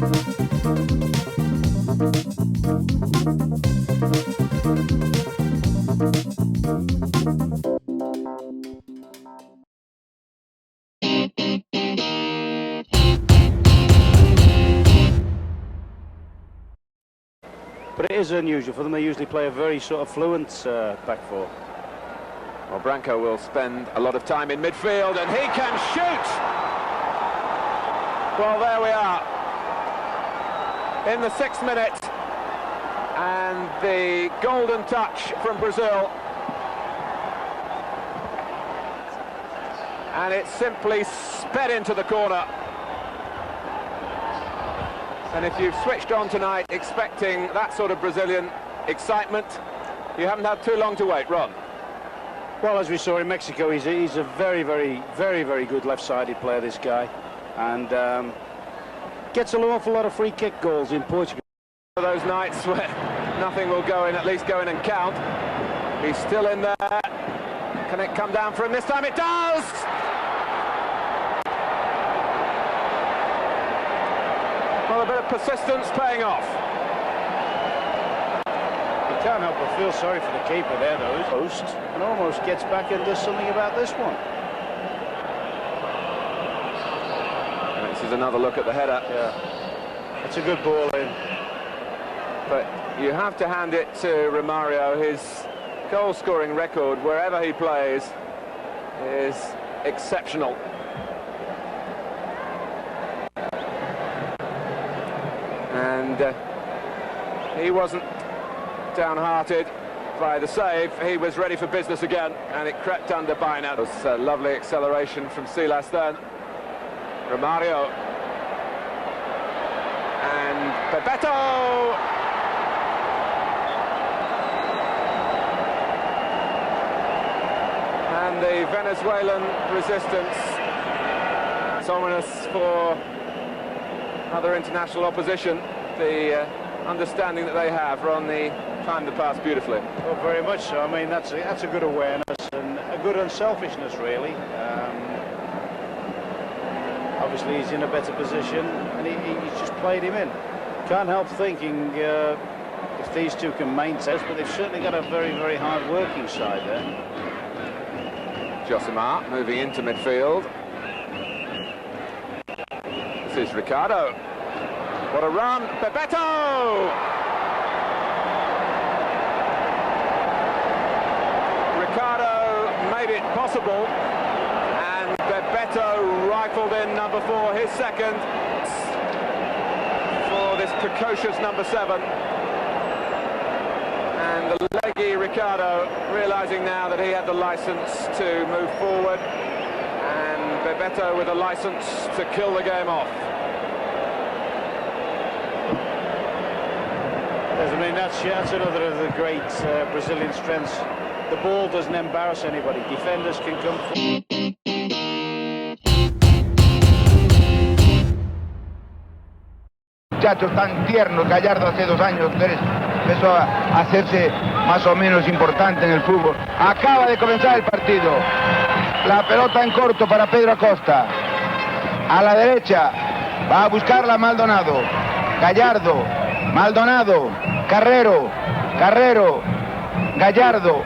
But it is unusual for them. They usually play a very sort of fluent back four. Well, Branco will spend a lot of time in midfield, and he can shoot! Well, there we are. In the 6th minute, and the golden touch from Brazil. And it simply sped into the corner. And if you've switched on tonight expecting that sort of Brazilian excitement, you haven't had too long to wait, Ron. Well, as we saw in Mexico, he's a very, very, very, very good left-sided player, this guy. And gets an awful lot of free kick goals in Portugal. For those nights where nothing will go in, at least go in and count. He's still in there. Can it come down for him this time? It does! Well, a bit of persistence paying off. You can't help but feel sorry for the keeper there, though. Post and almost gets back and does something about this one. And this is another look at the header. Yeah, it's a good ball in. But you have to hand it to Romario. His goal-scoring record, wherever he plays, is exceptional. And he wasn't downhearted by the save. He was ready for business again, and it crept under by now. It was a lovely acceleration from Silas then. Romario. And Bebeto! And the Venezuelan resistance. It's ominous for other international opposition, the understanding that they have. Ron, the time that passed beautifully. Well, very much so. I mean, that's a good awareness and a good unselfishness, really. Obviously, he's in a better position, and he's just played him in. Can't help thinking if these two can maintain, but they've certainly got a very, very hard-working side there. Josimar moving into midfield. This is Ricardo. What a run! Bebeto! Ricardo made it possible, and Bebeto rifled in number 4, his second, for this precocious number 7. And the leggy Ricardo realising now that he had the licence to move forward, and Bebeto with a licence to kill the game off. I mean, that's another of the great Brazilian strengths. The ball doesn't embarrass anybody. Defenders can come forward. Muchachos tan tiernos, Gallardo hace 2 años, 3, empezó a hacerse más o menos importante en el fútbol. Acaba de comenzar el partido. La pelota en corto para Pedro Acosta. A la derecha, va a buscarla Maldonado. Gallardo, Maldonado, Carrero, Gallardo.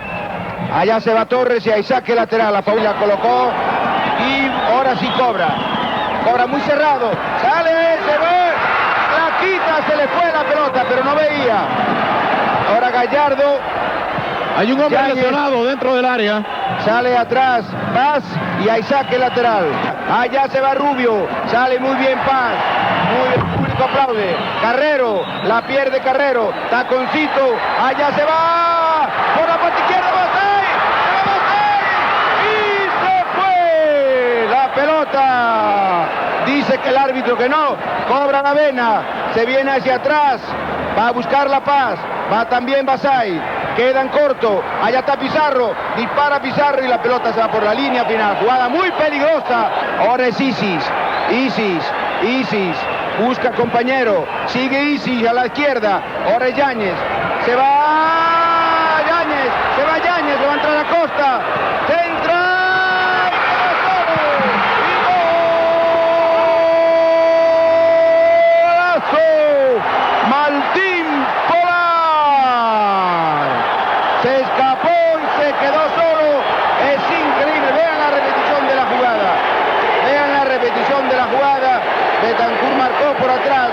Allá se va Torres y ahí saque lateral. La Paula colocó y ahora sí cobra. Cobra muy cerrado. Sale, se va. La quita, se le fue la pelota, pero no veía. Ahora Gallardo. Hay un hombre lesionado dentro del área. Sale atrás Paz y ahí saque lateral. Allá se va Rubio. Sale muy bien Paz. Muy bien, el público aplaude. Carrero, la pierde Carrero. Taconcito, allá se va. Por la parte izquierda, Basay. Y se fue. La pelota. Dice que el árbitro que no. Cobra la vena. Se viene hacia atrás. Va a buscar la Paz. Va también Basay. Queda en corto, allá está Pizarro, dispara Pizarro y la pelota se va por la línea final. Jugada muy peligrosa. Ahora es Isis, busca compañero, sigue Isis a la izquierda. Ahora es Yáñez, se va Yáñez, le va a entrar a Costa. Centra. marcó por atrás.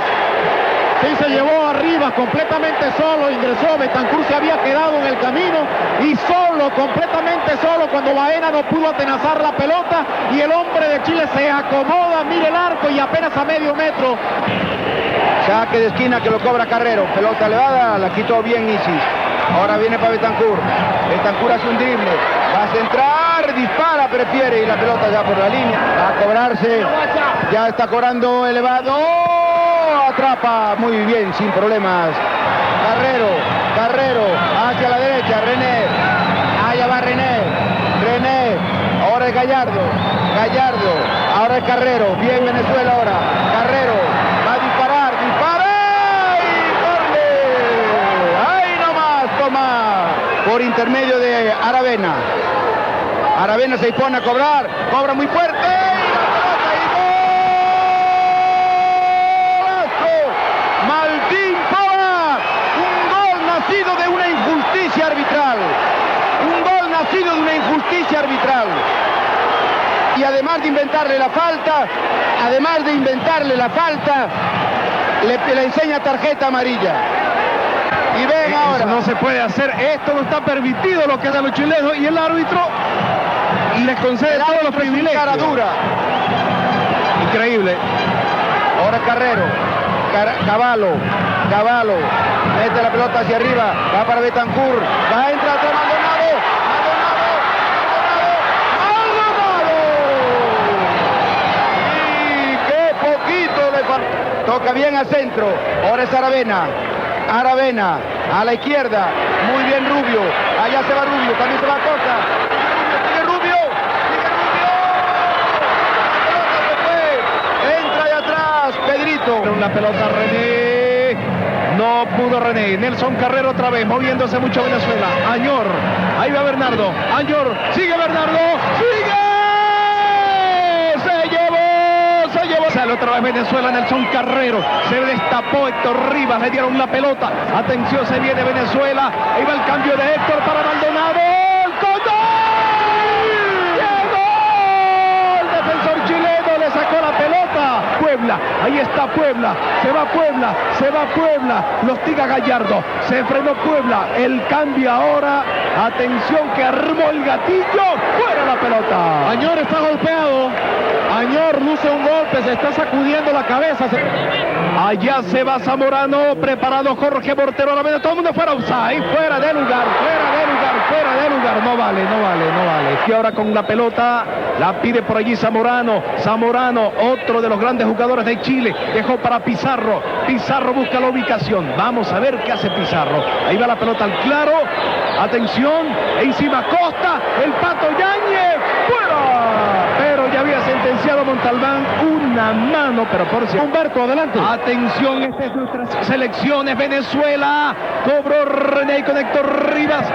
Sí, se llevó arriba completamente solo, ingresó, Betancur se había quedado en el camino y solo, completamente solo, cuando Baena no pudo atenazar la pelota y el hombre de Chile se acomoda, mira el arco y apenas a medio metro. Saque de esquina que lo cobra Carrero, pelota elevada, la quitó bien Isis. Ahora viene para Betancur. Betancur hace un drible, va a centrar, dispara, prefiere y la pelota ya por la línea. Va a cobrarse, ya está cobrando elevado. Atrapa muy bien, sin problemas. Carrero, hacia la derecha, René. Allá va René. Ahora es Gallardo. Ahora es Carrero. Bien Venezuela ahora. Carrero va a disparar. ¡Ay, nomás! Toma. Por intermedio de Aravena. Aravena se dispone a cobrar. Cobra muy fuerte. Nacido de una injusticia arbitral. Y además de inventarle la falta, le enseña tarjeta amarilla. Y ven ahora. No se puede hacer, esto no está permitido lo que hacen los chilenos y el árbitro les concede todos los privilegios. Cara dura. Increíble. Ahora Carrero. Cavallo. Mete la pelota hacia arriba. Va para Betancur. Va a entrar atrás Maldonado. Y qué poquito le falta. Toca bien al centro. Ahora es Aravena. A la izquierda. Muy bien Rubio. Allá se va Rubio. También se va Costa. Sigue Rubio. La pelota se fue. Entra de atrás Pedrito. La pelota René. No pudo René. Nelson Carrero otra vez, moviéndose mucho Venezuela. Añor. Ahí va Bernardo. Añor. Sigue Bernardo. ¡Sigue! Se llevó. Sale otra vez Venezuela. Nelson Carrero. Se destapó Héctor Rivas. Le dieron la pelota. Atención, se viene Venezuela. Ahí va el cambio de Héctor para Maldonado. ¡Gol! Defensor chileno le sacó la pelota. Puebla, ahí está Puebla, se va Puebla, lo hostiga Gallardo, se frenó Puebla, el cambio ahora, atención que armó el gatillo, fuera la pelota. Añor está golpeado, Añor luce un golpe, se está sacudiendo la cabeza. Allá se va Zamorano, preparado Jorge Mortero, la vez todo el mundo fuera offside, fuera de lugar, no vale. Y ahora con la pelota, la pide por allí Zamorano, otro de los grandes jugadores de Chile, dejó para Pizarro busca la ubicación, vamos a ver qué hace Pizarro, ahí va la pelota al claro, atención, encima Costa, el Pato Yáñez, fuera, pero ya había sentenciado Montalbán una mano, pero por si Humberto, adelante. Atención, esta es nuestra selecciones, Venezuela, cobró René con Héctor Rivas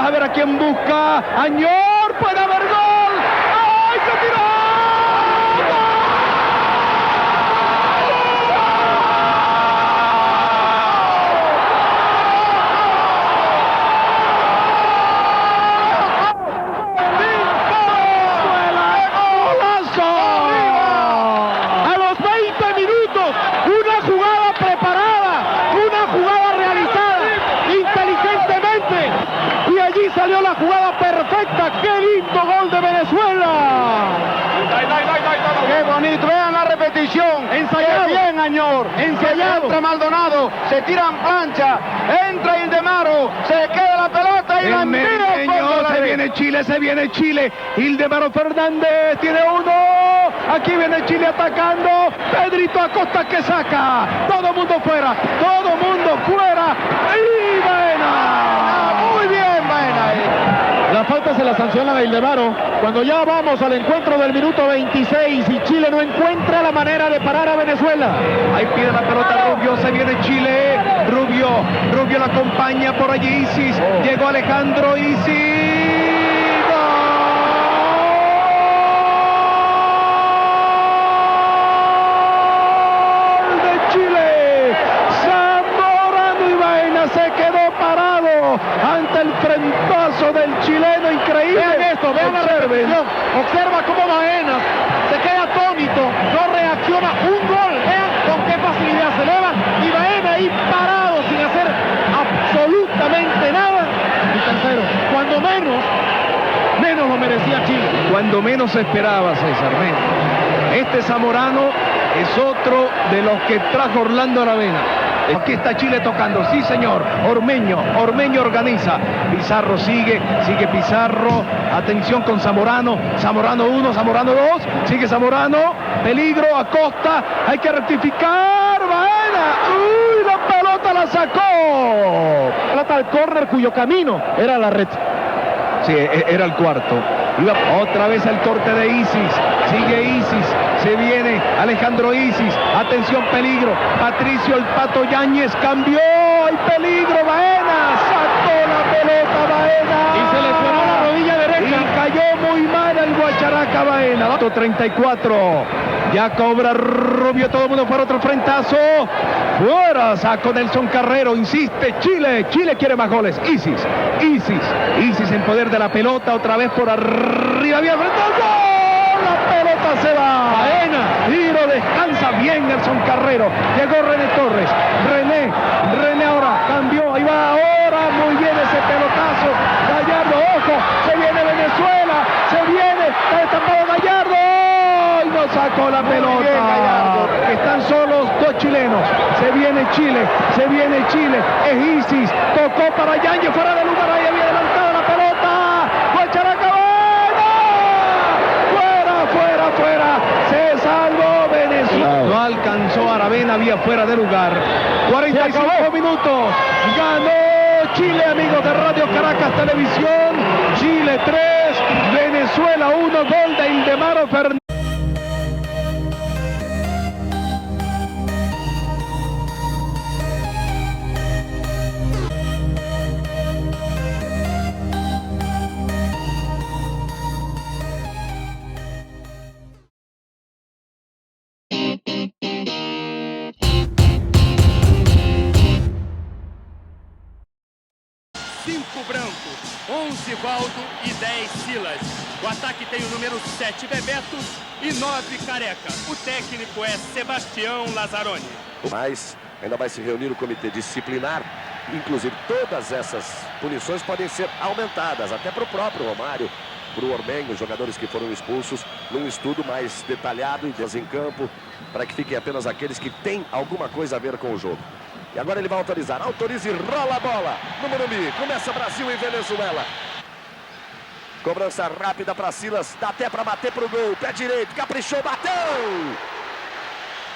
a ver a quién busca, Añor, puede haber gol, ¡ay, se tiró! Salió la jugada perfecta, qué lindo gol de Venezuela. Qué bonito, vean la repetición. Ensayado. Qué bien Añor. Ensayado. Entra Maldonado, se tira en plancha, entra Ildemaro, se queda la pelota y la envía. Se viene Chile. Ildemaro Fernández tiene uno. Aquí viene Chile atacando. Pedrito Acosta que saca. Todo mundo fuera. Y Baena. Muy bien Baena. La falta se la sancionan a Ildemaro cuando ya vamos al encuentro del minuto 26 y Chile no encuentra la manera de parar a Venezuela. Ahí pide la pelota Rubio, se viene Chile, Rubio la acompaña por allí Isis, llegó Alejandro Isis. Ante el frentazo del chileno, increíble. Vean esto, vean la repetición. Observa cómo Baena se queda atónito, no reacciona. Un gol, vean cuando menos esperaba, César. Este Zamorano es otro de los que trajo Orlando Aravena. Aquí está Chile tocando, sí señor, Ormeño organiza, Pizarro sigue Pizarro, atención con Zamorano, Zamorano 1, Zamorano 2, sigue Zamorano, peligro, Acosta, hay que rectificar, Baena, uy, la pelota la sacó, pelota al córner cuyo camino era la red, sí, era el cuarto. Iba otra vez el corte de Isis, sigue Isis, se viene Alejandro Isis, atención, peligro, Patricio el Pato Yáñez cambió, hay peligro, Baena, sacó la pelota Baena. Y se lesionó la rodilla derecha. Y cayó muy mal el Guacharaca Baena. 34, ya cobra Rubio, todo el mundo para otro frentazo, fuera, saco Nelson Carrero, insiste, Chile quiere más goles, Isis en poder de la pelota, otra vez por arriba, bien frentazo, la pelota se va, Baena, tiro, descansa bien Nelson Carrero, llegó René Torres, René ahora cambió, ahí va ahora, muy bien ese pelotazo, Gallardo, ojo, se viene Venezuela, está destapado Gallardo, y no sacó la pelota, bien, están solos dos chilenos, se viene Chile, es Isis, tocó para Yáñez, fuera de lugar, ahí había adelantado la pelota, Guacharaca, fuera, se salvó Venezuela, no alcanzó Aravena, había fuera de lugar, 45 minutos, ganó Chile, amigos de Radio Caracas Televisión, Chile 3, Venezuela 1, gol de Ildemaro Fernández. Branco, 11 Valdo e 10 Silas. O ataque tem o número 7 Bebeto e 9 Careca. O técnico é Sebastião Lazzaroni. Mas ainda vai se reunir o comitê disciplinar. Inclusive todas essas punições podem ser aumentadas, até para o próprio Romário, para o Ormeño, jogadores que foram expulsos, num estudo mais detalhado e em campo, para que fiquem apenas aqueles que têm alguma coisa a ver com o jogo. E agora ele vai autorizar. Autoriza e rola a bola no Morumbi. Começa Brasil e Venezuela. Cobrança rápida para Silas. Dá até para bater para o gol. Pé direito. Caprichou. Bateu.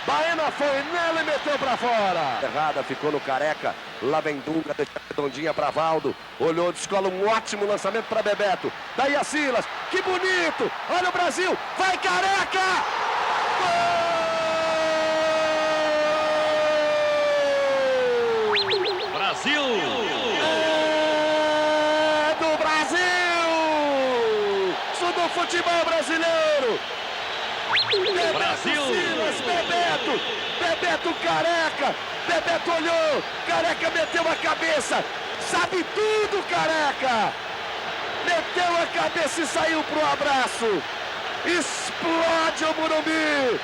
Baena foi nela e meteu para fora. Errada. Ficou no Careca. Lá vem Dunga. Deixa a redondinha para Valdo. Olhou. Descola um ótimo lançamento para Bebeto. Daí a Silas. Que bonito. Olha o Brasil. Vai Careca. Gol! É do Brasil! Isso do futebol brasileiro! Brasil! Silas, Bebeto Careca! Bebeto olhou! Careca meteu a cabeça! Sabe tudo, Careca! Meteu a cabeça e saiu pro abraço! Explode o Morumbi!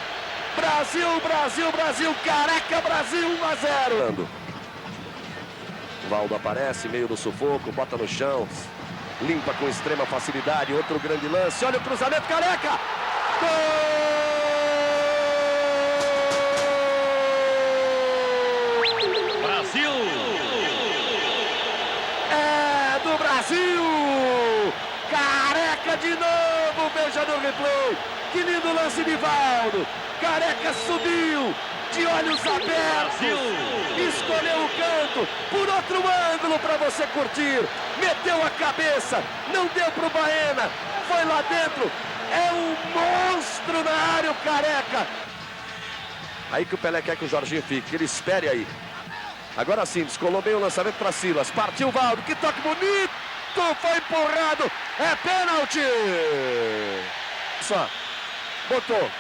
Brasil! Careca, Brasil 1-0! Valdo aparece, meio do sufoco, bota no chão, limpa com extrema facilidade, outro grande lance, olha o cruzamento, Careca! Gol! Brasil! É do Brasil! Careca de novo, veja no replay, que lindo lance de Valdo, Careca subiu, de olhos abertos, escolheu o canto, por outro ângulo para você curtir, meteu a cabeça, não deu para o Baena, foi lá dentro, é um monstro na área o Careca. Aí que o Pelé quer que o Jorginho fique, que ele espere aí. Agora sim, descolou bem o lançamento para Silas, partiu o Valdo, que toque bonito, foi empurrado, é pênalti. Só, botou,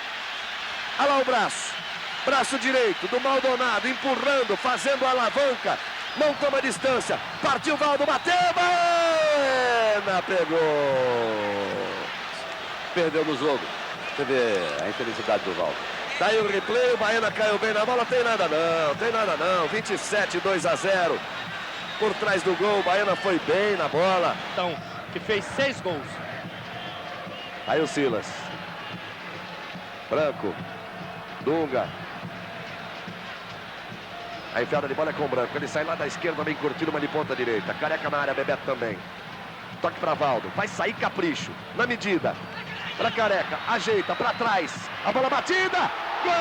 olha lá o braço direito do Maldonado, empurrando, fazendo a alavanca, não toma distância, partiu Valdo, bateu, Baena, pegou, perdeu no jogo, você vê a infelicidade do Valdo. Tá aí o replay, o Baena caiu bem na bola, tem nada não, 27, 2-0, por trás do gol, o Baena foi bem na bola. Então, que fez 6 gols. Aí o Silas. Branco. Dunga. A enfiada de bola é com o Branco. Ele sai lá da esquerda, bem curtindo, uma de ponta direita. Careca na área, Bebeto também. Toque para Valdo. Vai sair Capricho. Na medida. Para Careca. Ajeita para trás. A bola batida. Gol!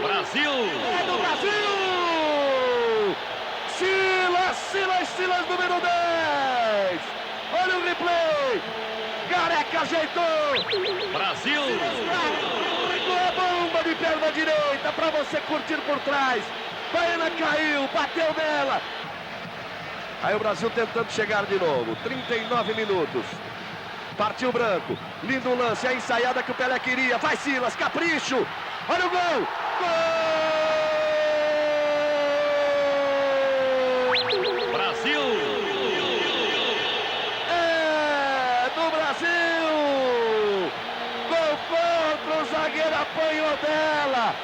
Brasil! É do Brasil! Silas, número 10. Olha o replay. Careca ajeitou. Brasil! A bomba de perna direita para você curtir por trás. Baena caiu, bateu nela. Aí o Brasil tentando chegar de novo. 39 minutos. Partiu Branco. Lindo lance, a ensaiada que o Pelé queria. Vai Silas, capricho. Olha o gol. Gol! Brasil! É do Brasil. Gol contra, o zagueiro apanhou dela.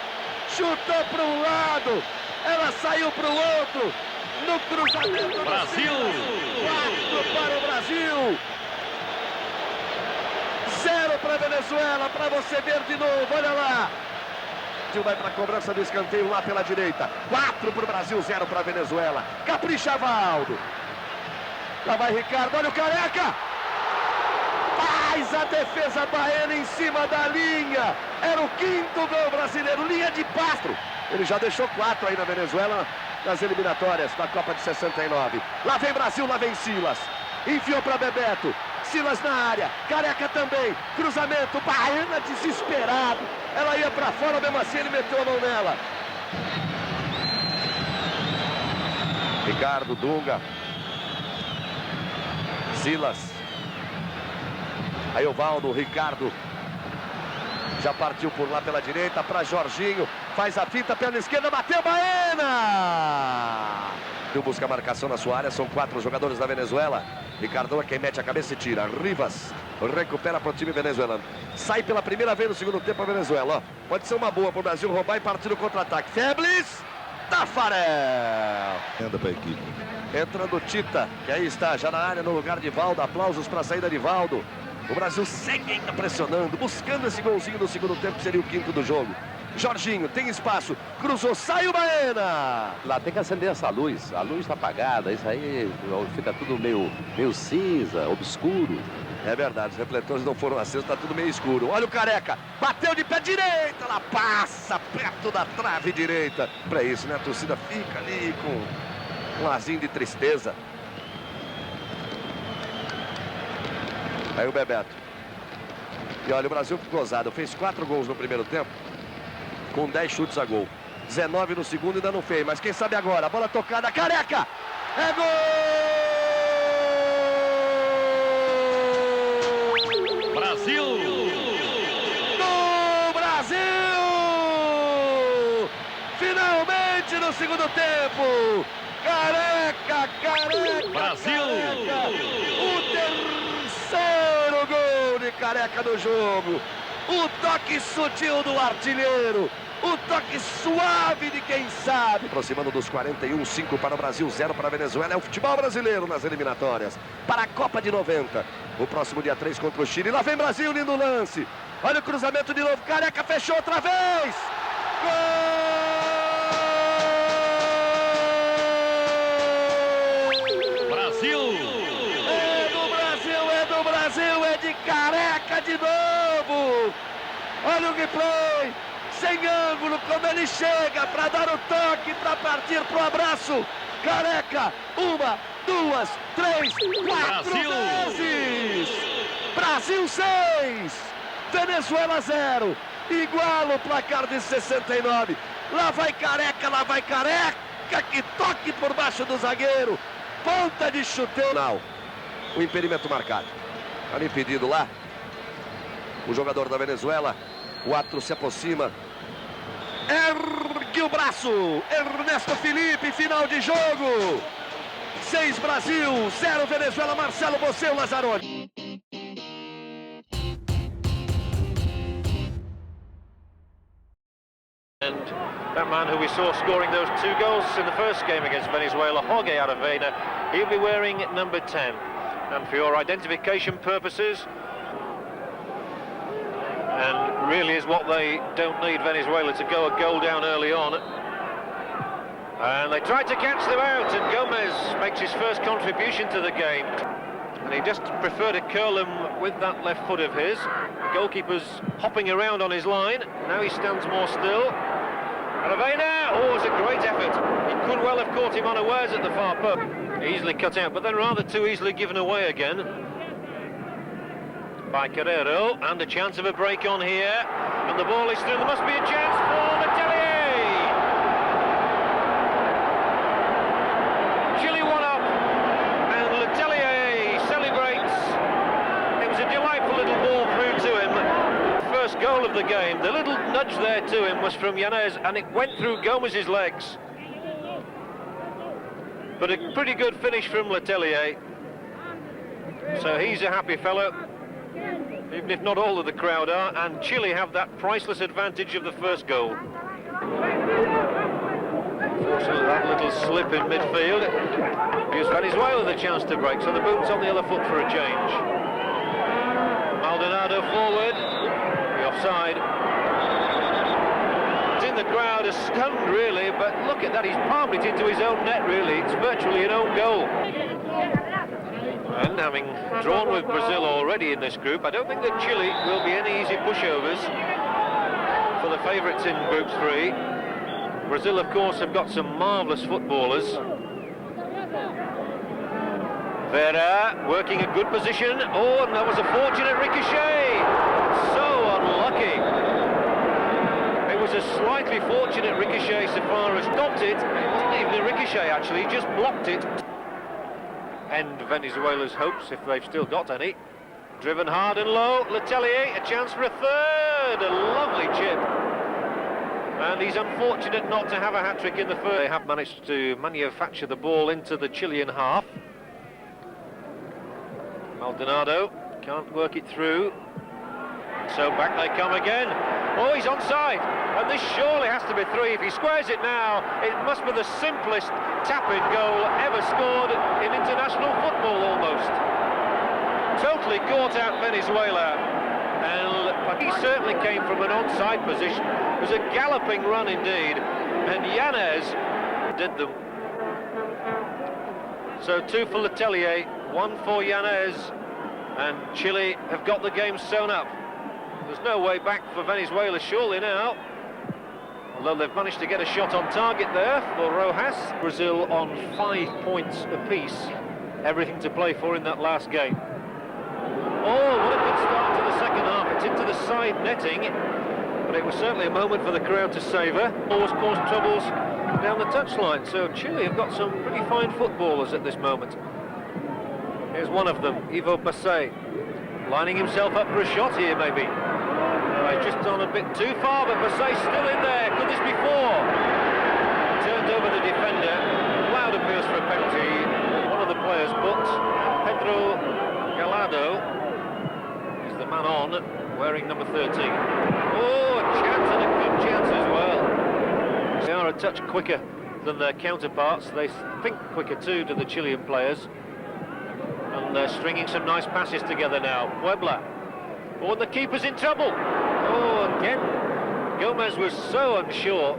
Chutou para um lado. Ela saiu para o outro. No cruzamento. Brasil! 4 para o Brasil. 0 para a Venezuela. Para você ver de novo. Olha lá. Vai para a cobrança do escanteio lá pela direita. 4 para o Brasil, 0 para a Venezuela. Capricha Valdo. Lá vai Ricardo. Olha o Careca. Faz a defesa baena em cima da linha. Era o 5º gol brasileiro. Linha de passo. Ele já deixou 4 aí na Venezuela nas eliminatórias da Copa de 69. Lá vem Brasil, lá vem Silas. Enfiou para Bebeto. Silas na área. Careca também. Cruzamento. Baena desesperado. Ela ia para fora, mesmo assim ele meteu a mão nela. Ricardo, Dunga. Silas. Aí o Valdo, Ricardo. Já partiu por lá pela direita para Jorginho. Faz a finta pela esquerda, bateu Baena! Busca a marcação na sua área, são 4 jogadores da Venezuela. Ricardão é quem mete a cabeça e tira. Rivas recupera para o time venezuelano. Sai pela primeira vez no segundo tempo a Venezuela. Ó, pode ser uma boa para o Brasil roubar e partir no contra-ataque. Febles, Tafarel. Anda para a equipe. Entrando Tita, que aí está já na área no lugar de Valdo. Aplausos para a saída de Valdo. O Brasil segue ainda pressionando, buscando esse golzinho no segundo tempo, que seria o 5º do jogo. Jorginho, tem espaço, cruzou, sai o Baena! Lá tem que acender essa luz, a luz está apagada, isso aí fica tudo meio cinza, obscuro. É verdade, os refletores não foram acesos, está tudo meio escuro. Olha o Careca, bateu de pé direito, ela passa perto da trave direita. Para isso, né, a torcida fica ali com um arzinho de tristeza. Aí o Bebeto. E olha, o Brasil ficou gozado, fez 4 gols no primeiro tempo, com 10 chutes a gol. 19 no segundo, ainda não fez, mas quem sabe agora. A bola tocada, Careca! É gol! Brasil! Gol, Brasil! Finalmente no segundo tempo! Careca! Brasil! Careca. O terceiro gol de Careca no jogo! O toque sutil do artilheiro. O toque suave de quem sabe. Aproximando dos 41, 5 para o Brasil, 0 para a Venezuela. É o futebol brasileiro nas eliminatórias. Para a Copa de 90. O próximo dia 3 contra o Chile. Lá vem Brasil, lindo lance. Olha o cruzamento de novo. Careca fechou outra vez. Gol! Brasil! É do Brasil, é de Careca de novo. Olha o replay. Sem ângulo, como ele chega para dar o toque, para partir para o abraço. Careca, 1, 2, 3, 4 vezes. Brasil 6, Venezuela 0. Igual o placar de 69. Lá vai Careca, que toque por baixo do zagueiro. Ponta de chuteiro. Não, o impedimento marcado. Olha o impedido lá. O jogador da Venezuela. O árbitro se aproxima. Ergue o braço. Ernesto Felipe, final de jogo. 6 Brasil, 0 Venezuela. Marcelo, você, o Lazzaroni. and that man who we saw scoring those 2 goals in the first game against Venezuela, Jorge Aravena, he'll be wearing number 10. And for your identification purposes, and really is what they don't need, Venezuela, to go a goal down early on. And they tried to catch them out, and Gomez makes his first contribution to the game. And he just preferred to curl them with that left foot of his. The goalkeeper's hopping around on his line. Now he stands more still. Aravena, oh, it's a great effort. He could well have caught him unawares at the far post. Easily cut out, but then rather too easily given away again by Carrero, and a chance of a break on here. And the ball is through. There must be a chance for Letelier. Chile 1 up, and Letelier celebrates. It was a delightful little ball through to him. First goal of the game. The little nudge there to him was from Yanez, and it went through Gomez's legs. But a pretty good finish from Letelier. So he's a happy fellow, even if not all of the crowd are, and Chile have that priceless advantage of the first goal. Unfortunately, that little slip in midfield gives Venezuela the chance to break, so the boot's on the other foot for a change. Maldonado forward, the offside. It's in the crowd, is stunned really, but look at that, he's palmed it into his own net really. It's virtually an own goal. And having drawn with Brazil already in this group, I don't think that Chile will be any easy pushovers for the favourites in Group 3. Brazil, of course, have got some marvellous footballers. Vera working a good position. Oh, and that was a fortunate ricochet. So unlucky. It was a slightly fortunate ricochet so far as stopped it. It wasn't even a ricochet, actually, he just blocked it. End Venezuela's hopes, if they've still got any. Driven hard and low, Letelier, a chance for a third, a lovely chip. And he's unfortunate not to have a hat-trick in the first. They have managed to manufacture the ball into the Chilean half. Maldonado can't work it through. So back they come again. Oh, he's onside, and this surely has to be 3. If he squares it now, it must be the simplest tap-in goal ever scored in international football, almost. Totally caught out Venezuela, and he certainly came from an onside position. It was a galloping run indeed, and Yanez did them. So 2 for Letelier, 1 for Yanez, and Chile have got the game sewn up. There's no way back for Venezuela surely now, although they've managed to get a shot on target there for Rojas. Brazil on 5 points apiece, everything to play for in that last game. Oh, what a good start to the second half. It's into the side netting, but it was certainly a moment for the crowd to savour. Always caused troubles down the touchline, so Chile have got some pretty fine footballers at this moment. Here's one of them, Ivo Basay, lining himself up for a shot here maybe. Just on a bit too far, but Basay's still in there. Could this be 4? Turned over the defender. Loud appeals for a penalty. One of the players booked. Pedro Gallardo is the man on, wearing number 13. Oh, a chance, and a good chance as well. They are a touch quicker than their counterparts. They think quicker too to the Chilean players. And they're stringing some nice passes together now. Puebla. Oh, and the keeper's in trouble. Oh, again, Gomez was so unsure.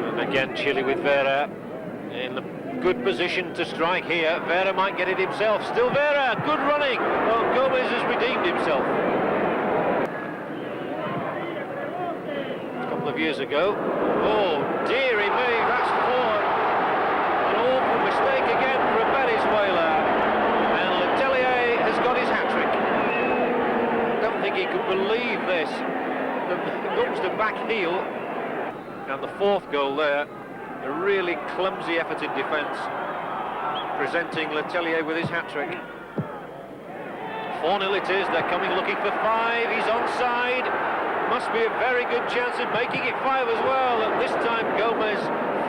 And again, Chile with Vera in a good position to strike here. Vera might get it himself. Still Vera, good running. Oh, Gomez has redeemed himself. A couple of years ago. Oh, dearie me, that's 4. An awful mistake again from Venezuela. He could believe this. It comes to back heel, and the 4th goal there, a really clumsy effort in defence, presenting Letelier with his hat-trick. 4-0 it is. They're coming looking for 5. He's onside. Must be a very good chance of making it 5 as well, and this time Gomez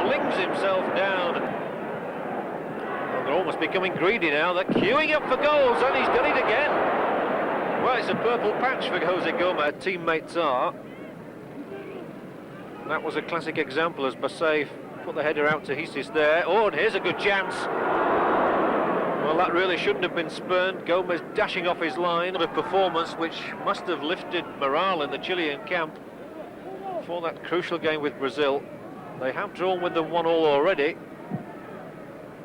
flings himself down. Well, they're almost becoming greedy now. They're queuing up for goals, and he's done it again. Well, it's a purple patch for Jose Gomez. Teammates are. That was a classic example as Basay put the header out to Jesus there. Oh, and here's a good chance. Well, that really shouldn't have been spurned. Gomez dashing off his line. A performance which must have lifted morale in the Chilean camp for that crucial game with Brazil. They have drawn with them 1-1 already,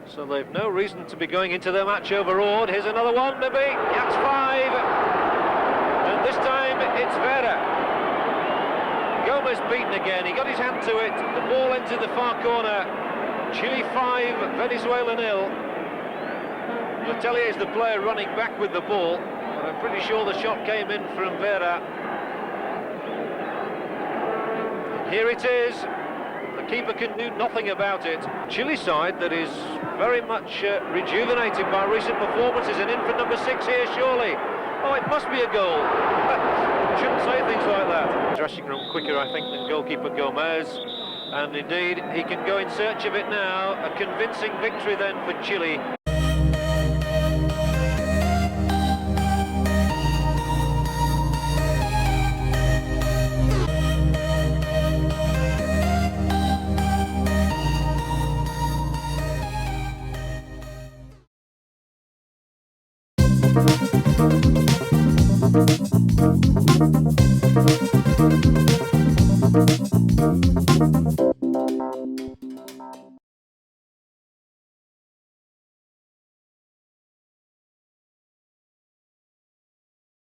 so they've no reason to be going into their match overawed. Here's another one, maybe. That's 5. And this time it's Vera. Gomez beaten again. He got his hand to it. The ball entered the far corner. Chile 5, Venezuela 0. Letelier is the player running back with the ball, and I'm pretty sure the shot came in from Vera. Here it is. The keeper can do nothing about it. Chile side that is very much rejuvenated by recent performances, and in for number 6 here, surely. Oh, it must be a goal. Shouldn't say things like that. Dressing room quicker, I think, than goalkeeper Gomez. And indeed, he can go in search of it now. A convincing victory then for Chile. Thank you.